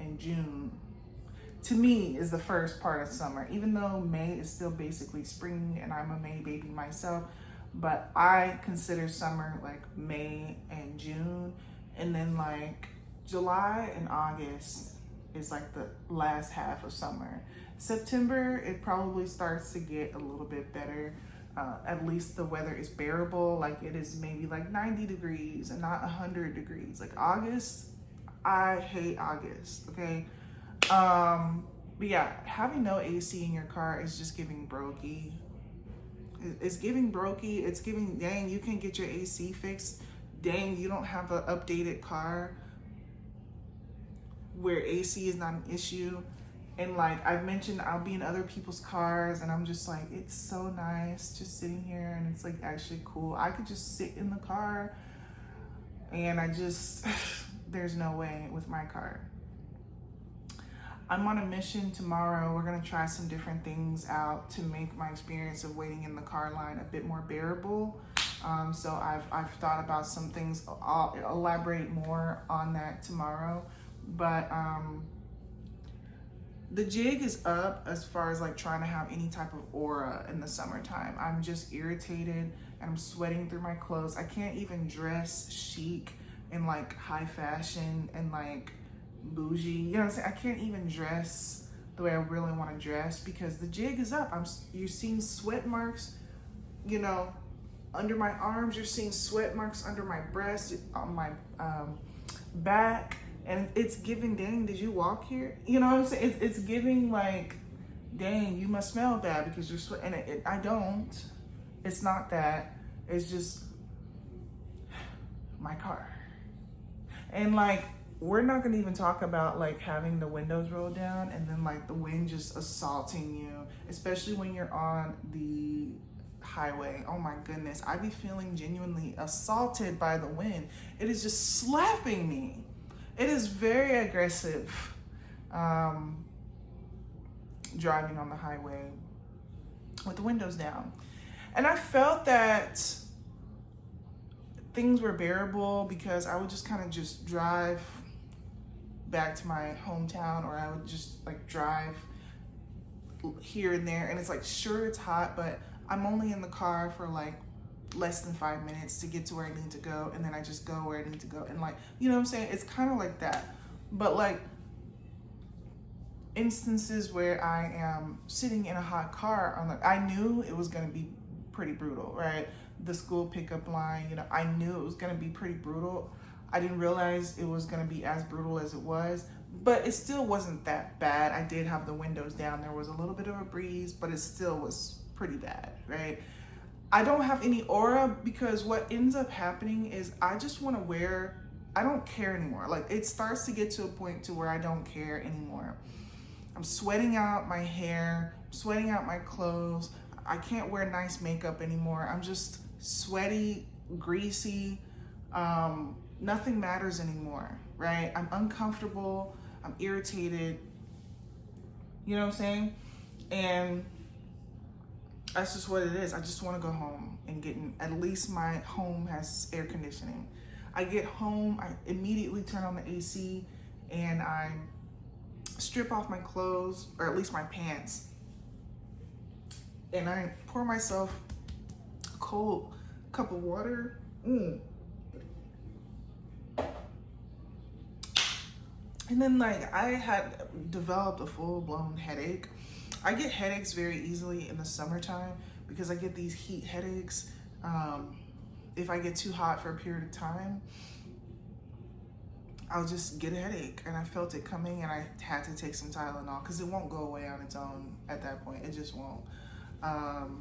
Speaker 1: and June to me is the first part of summer, even though May is still basically spring and I'm a May baby myself. But I consider summer like May and June, and then like July and August is like the last half of summer. September, it probably starts to get a little bit better. At least the weather is bearable. Like it is maybe like 90 degrees and not 100 degrees. Like August, I hate August, okay? But yeah, having no AC in your car is just giving brokey. It's giving brokey. It's giving, dang, you can get your AC fixed. Dang, you don't have an updated car where AC is not an issue. And like I've mentioned, I'll be in other people's cars and I'm just like, it's so nice just sitting here and it's like actually cool. I could just sit in the car and there's no way with my car. I'm on a mission tomorrow. We're gonna try some different things out to make my experience of waiting in the car line a bit more bearable. So I've thought about some things. I'll elaborate more on that tomorrow. But the jig is up as far as like trying to have any type of aura in the summertime. I'm just irritated and I'm sweating through my clothes. I can't even dress chic and like high fashion and like bougie, you know what I'm saying? I can't even dress the way I really want to dress because the jig is up. You're seeing sweat marks, you know, under my arms. You're seeing sweat marks under my breast, on my back, and it's giving, dang, did you walk here? You know what I'm saying? It's giving like, dang, you must smell bad because you're sweating. And I don't. It's not that. It's just my car. And like, we're not gonna even talk about like having the windows rolled down and then like the wind just assaulting you, especially when you're on the highway. Oh my goodness, I be feeling genuinely assaulted by the wind. It is just slapping me. It is very aggressive driving on the highway with the windows down. And I felt that things were bearable because I would just kind of just drive back to my hometown, or I would just like drive here and there. And it's like, sure, it's hot, but I'm only in the car for like less than 5 minutes to get to where I need to go. And then I just go where I need to go. And like, you know what I'm saying? It's kind of like that. But like instances where I am sitting in a hot car, I knew it was going to be pretty brutal, right? The school pickup line, you know, I knew it was going to be pretty brutal. I didn't realize it was going to be as brutal as it was, but it still wasn't that bad. I did have the windows down. There was a little bit of a breeze, but it still was pretty bad, right? I don't have any aura because what ends up happening is I just want to I don't care anymore. Like it starts to get to a point to where I don't care anymore. I'm sweating out my hair, sweating out my clothes. I can't wear nice makeup anymore. I'm just sweaty, greasy. Nothing matters anymore, right? I'm uncomfortable. I'm irritated. You know what I'm saying? And that's just what it is. I just want to go home and at least my home has air conditioning. I get home, I immediately turn on the AC and I strip off my clothes, or at least my pants, and I pour myself a cold cup of water. And then like I had developed a full-blown headache. I get headaches very easily in the summertime because I get these heat headaches. If I get too hot for a period of time, I'll just get a headache, and I felt it coming and I had to take some Tylenol because it won't go away on its own at that point. It just won't.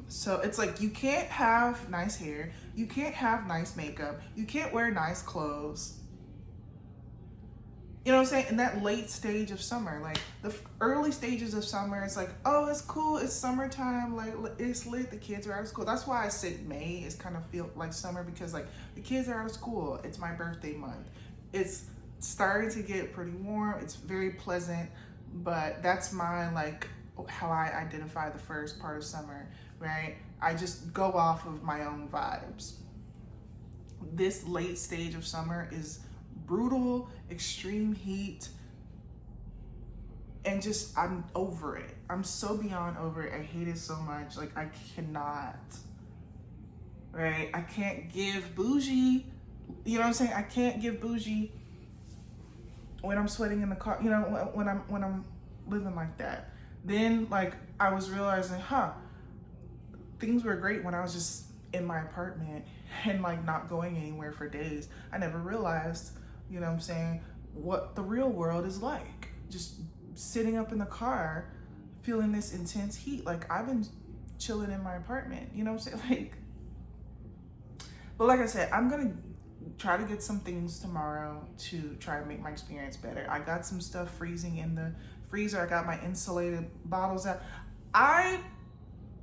Speaker 1: So it's like, you can't have nice hair, you can't have nice makeup, you can't wear nice clothes. You know what I'm saying? In that late stage of summer, like the early stages of summer, it's like, oh, it's cool, it's summertime, like it's lit, the kids are out of school. That's why I say May is kind of feel like summer, because like the kids are out of school. It's my birthday month. It's starting to get pretty warm. It's very pleasant. but that's my like how I identify the first part of summer, right? I just go off of my own vibes. This late stage of summer is brutal, extreme heat, and just I'm over it. I'm so beyond over it. I hate it so much. Like I cannot, right? I can't give bougie, you know what I'm saying? I can't give bougie when I'm sweating in the car, you know, when I'm living like that. Then like I was realizing, things were great when I was just in my apartment and like not going anywhere for days. I never realized, you know what I'm saying, what the real world is like. Just sitting up in the car, feeling this intense heat. Like I've been chilling in my apartment, you know what I'm saying? Like, but like I said, I'm gonna try to get some things tomorrow to try to make my experience better. I got some stuff freezing in the freezer. I got my insulated bottles out. I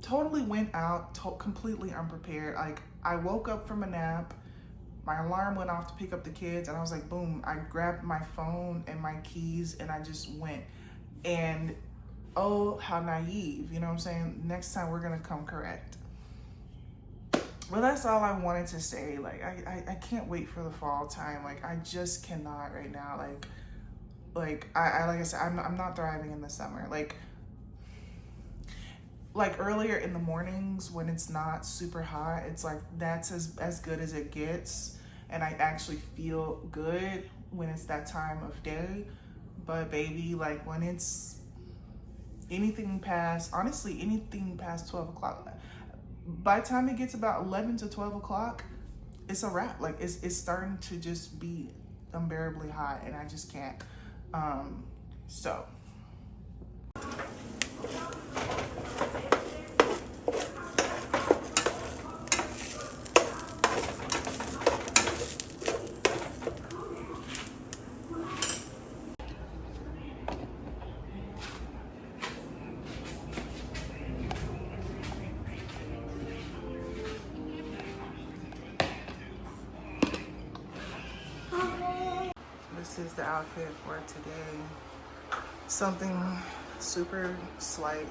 Speaker 1: totally went out completely unprepared. Like I woke up from a nap, my alarm went off to pick up the kids, and I was like, boom, I grabbed my phone and my keys and I just went. And oh, how naive, you know what I'm saying? Next time we're gonna come correct. Well, that's all I wanted to say. Like I can't wait for the fall time. Like I just cannot right now. Like I said, I'm not thriving in the summer. Like earlier in the mornings when it's not super hot, it's like that's as good as it gets, and I actually feel good when it's that time of day. But baby, like when it's anything past 12 o'clock, by the time it gets about 11 to 12 o'clock, it's a wrap. Like it's starting to just be unbearably hot, and I just can't. So this is the outfit for today. Something super slight,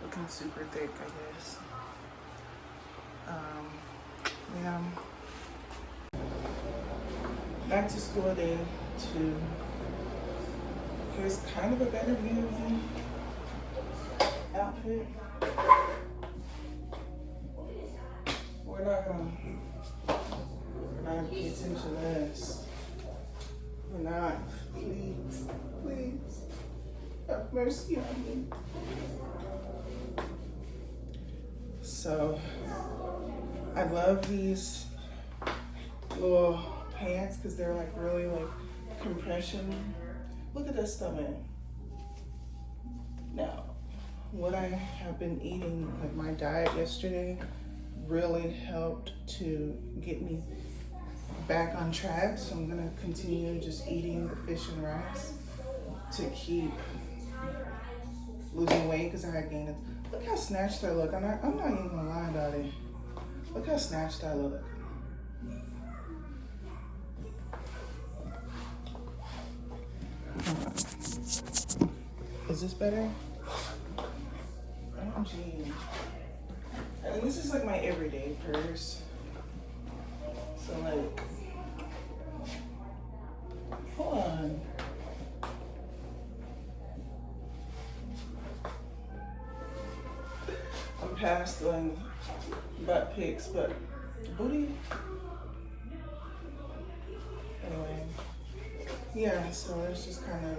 Speaker 1: looking super thick, I guess. Yeah. Back to school day 2. Here's kind of a better view of the outfit. We're not gonna pay attention to this. We're not. Please, please, have mercy on me. So, I love these little pants because they're like really like compression. Look at that stomach. Now, what I have been eating, like my diet yesterday, really helped to get me back on track. So I'm gonna continue just eating the fish and rice to keep losing weight because I had gained it. Look how snatched I look. I'm not even gonna lie about it. Look how snatched I look. Is this better? OMG. And this is like my everyday purse. So like, hold on. I'm past doing butt pics, but booty. Anyway, yeah, so it's just kind of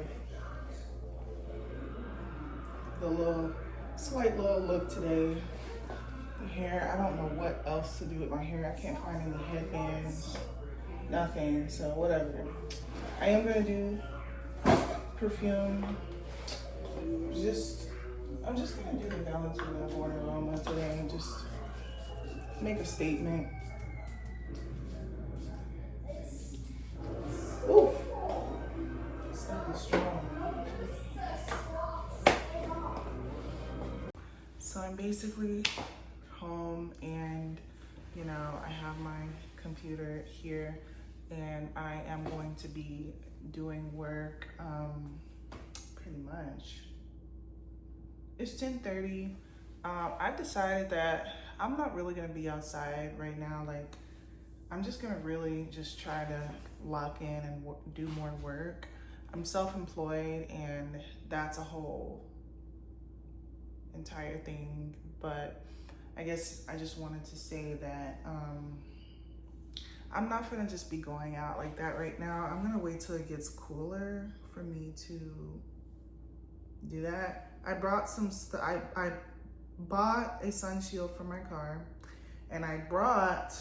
Speaker 1: the slight little look today. The hair, I don't know what else to do with my hair. I can't find any headbands, nothing, so whatever. I am gonna do perfume. I'm just gonna do the Valentino Born Aroma today and just make a statement. Ooh, stuff is strong. So I'm basically home, and you know, I have my computer here, and I am going to be doing work, pretty much. It's 10:30. I've decided that I'm not really gonna be outside right now. Like, I'm just gonna really just try to lock in and do more work. I'm self-employed, and that's a whole entire thing. But I guess I just wanted to say that I'm not gonna just be going out like that right now. I'm gonna wait till it gets cooler for me to do that. I brought some stuff. I bought a sun shield for my car, and I brought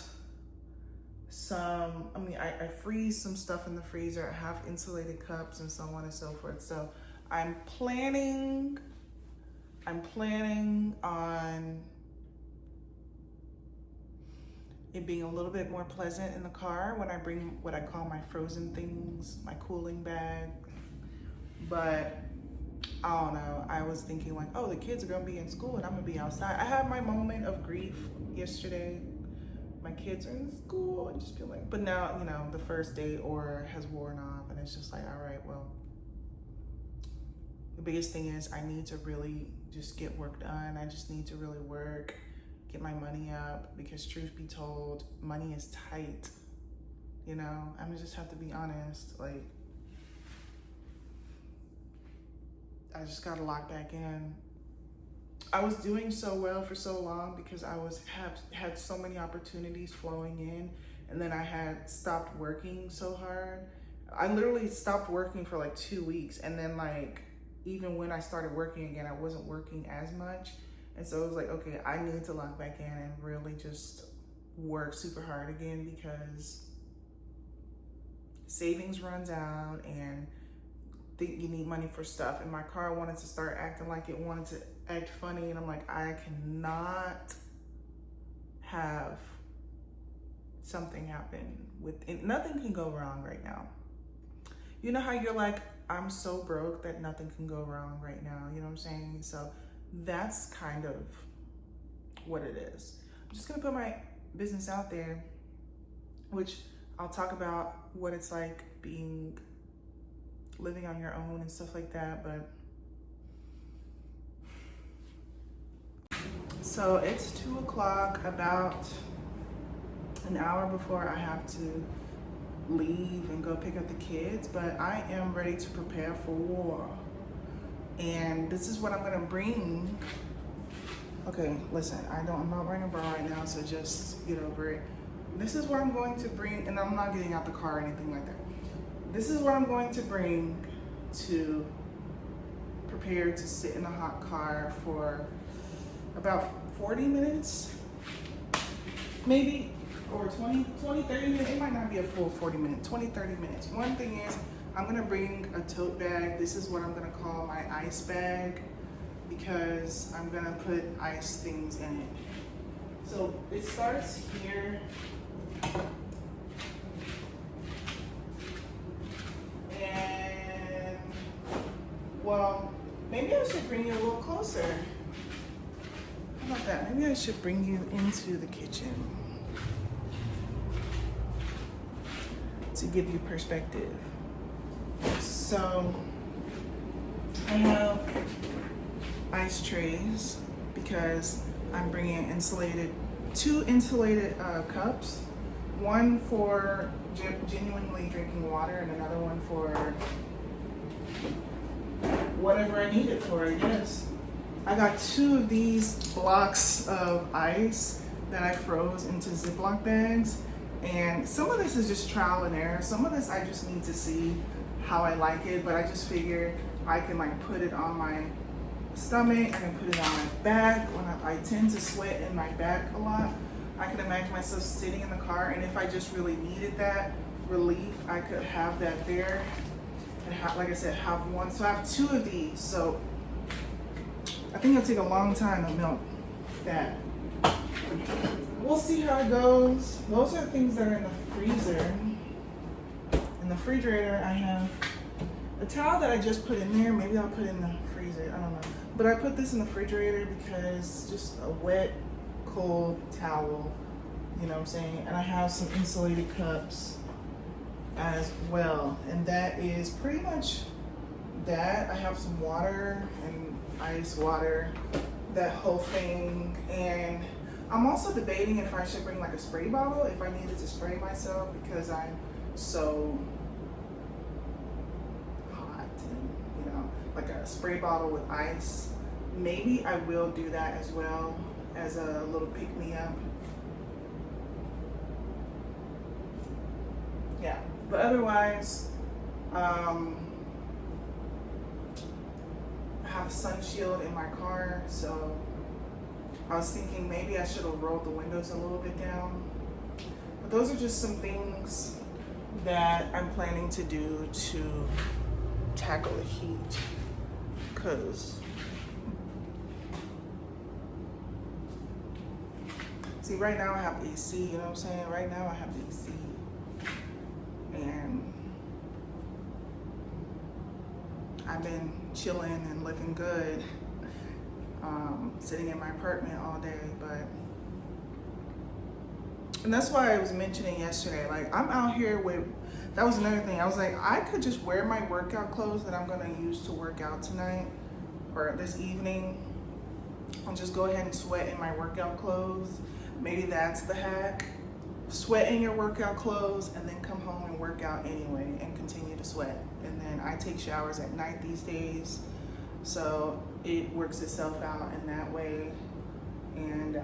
Speaker 1: some, I freeze some stuff in the freezer. I have insulated cups and so on and so forth. So I'm planning on it being a little bit more pleasant in the car when I bring what I call my frozen things, my cooling bag. But I don't know, I was thinking like, oh, the kids are gonna be in school and I'm gonna be outside. I had my moment of grief yesterday. My kids are in school and just feel like, but now, you know, the first day or has worn off, and it's just like, all right, well, the biggest thing is I need to really just get work done. I just need to really work, get my money up, because truth be told, money is tight. You know, I just have to be honest. Like, I just gotta lock back in. I was doing so well for so long because I had so many opportunities flowing in, and then I had stopped working so hard. I literally stopped working for like 2 weeks, and then like even when I started working again, I wasn't working as much. And so it was like, okay, I need to lock back in and really just work super hard again, because savings runs out and think you need money for stuff. And my car wanted to start acting like it wanted to act funny, and I'm like, I cannot have something happen with it. Nothing can go wrong right now. You know how you're like, I'm so broke that nothing can go wrong right now, you know what I'm saying? So that's kind of what it is. I'm just gonna put my business out there, which I'll talk about what it's like living on your own and stuff like that. But so it's 2 o'clock, about an hour before I have to leave and go pick up the kids, but I am ready to prepare for war. And this is what I'm gonna bring. Okay, listen, I'm not wearing a bra right now, so just get over it. This is what I'm going to bring, and I'm not getting out the car or anything like that. This is what I'm going to bring to prepare to sit in a hot car for about 40 minutes, maybe, or 20, 30 minutes. It might not be a full 40 minutes, 20, 30 minutes. One thing is, I'm gonna bring a tote bag. This is what I'm gonna call my ice bag, because I'm gonna put ice things in it. So it starts here. And, well, maybe I should bring you a little closer. How about that? Maybe I should bring you into the kitchen to give you perspective. So I have ice trays because I'm bringing two insulated cups, one for genuinely drinking water and another one for whatever I need it for, I guess. I got 2 of these blocks of ice that I froze into Ziploc bags. And some of this is just trial and error. Some of this I just need to see how I like it, but I just figured I can like put it on my stomach, I can put it on my back. When I tend to sweat in my back a lot, I can imagine myself sitting in the car, and if I just really needed that relief, I could have that there. And like I said, have one. So I have 2 of these. So I think it'll take a long time to melt that. We'll see how it goes. Those are things that are in the freezer. In the refrigerator, I have a towel that I just put in there. Maybe I'll put it in the freezer, I don't know. But I put this in the refrigerator because just a wet, cold towel, you know what I'm saying? And I have some insulated cups as well. And that is pretty much that. I have some water and ice water, that whole thing. And I'm also debating if I should bring like a spray bottle if I needed to spray myself because I'm so hot, and you know, like a spray bottle with ice. Maybe I will do that as well as a little pick-me-up. Yeah, but otherwise, I have sun shield in my car, so I was thinking maybe I should have rolled the windows a little bit down. But those are just some things that I'm planning to do to tackle the heat, because see, right now I have AC, you know what I'm saying? Right now I have AC. And I've been chilling and living good, sitting in my apartment all day, and that's why I was mentioning yesterday, like I'm out here with, that was another thing. I was like, I could just wear my workout clothes that I'm gonna use to work out tonight or this evening and just go ahead and sweat in my workout clothes. Maybe that's the hack. Sweat in your workout clothes and then come home and work out anyway and continue to sweat. And then I take showers at night these days, so it works itself out in that way. And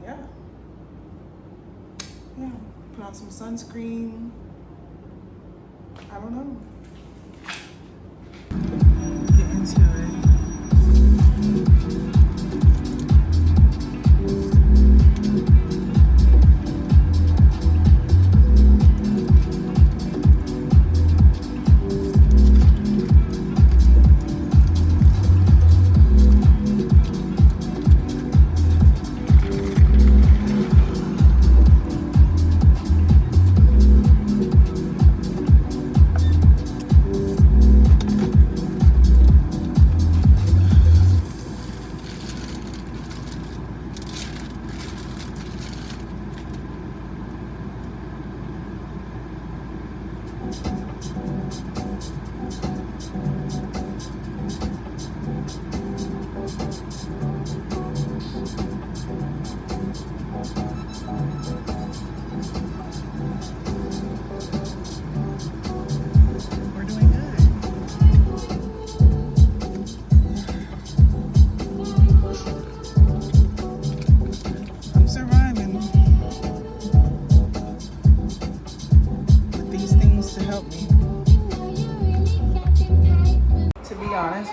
Speaker 1: yeah, put on some sunscreen. I don't know. Get into it.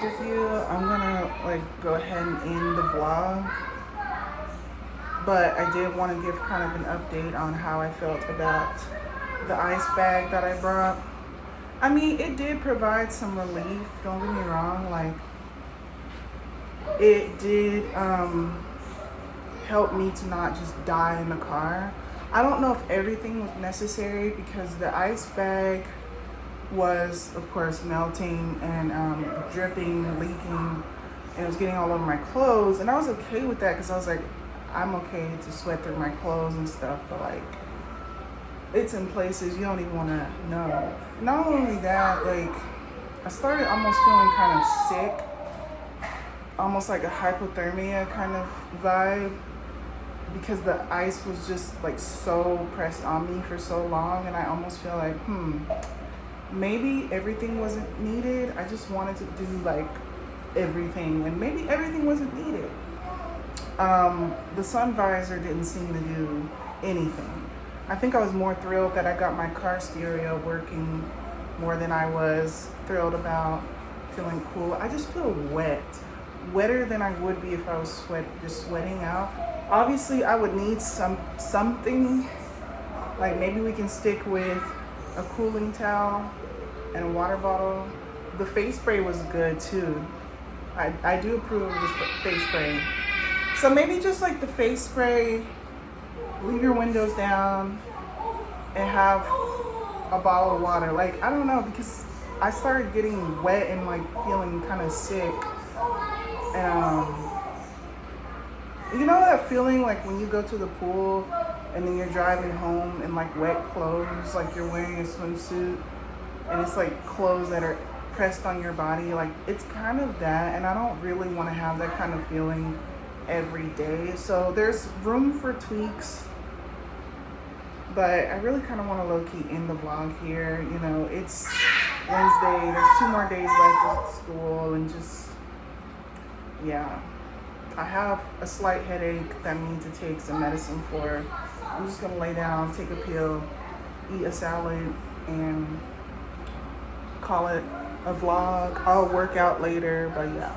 Speaker 1: With you, I'm gonna go ahead and end the vlog, but I did want to give kind of an update on how I felt about the ice bag that I brought. I mean, it did provide some relief, don't get me wrong, like it did help me to not just die in the car. I don't know if everything was necessary because the ice bag was of course melting and dripping, leaking, and it was getting all over my clothes, and I was okay with that because I was like, I'm okay to sweat through my clothes and stuff, but like it's in places you don't even want to know. Not only that, like I started almost feeling kind of sick, almost like a hypothermia kind of vibe, because the ice was just like so pressed on me for so long, and I almost feel like maybe everything wasn't needed. I just wanted to do like everything, and maybe everything wasn't needed. The sun visor didn't seem to do anything. I think I was more thrilled that I got my car stereo working more than I was thrilled about feeling cool. I just feel wet, wetter than I would be if I was just sweating out. Obviously, I would need something, like maybe we can stick with a cooling towel and a water bottle. The face spray was good too. I do approve of this face spray. So maybe just like the face spray, leave your windows down and have a bottle of water. Like, I don't know, because I started getting wet and like feeling kind of sick. And you know that feeling like when you go to the pool and then you're driving home in like wet clothes, like you're wearing a swimsuit, and it's like clothes that are pressed on your body. Like it's kind of that, and I don't really want to have that kind of feeling every day. So there's room for tweaks, but I really kind of want to low-key end the vlog here. You know, it's Wednesday, there's 2 more days left of school, and just, yeah. I have a slight headache that I need to take some medicine for. I'm just gonna lay down, take a pill, eat a salad, and call it a vlog. I'll work out later, but yeah.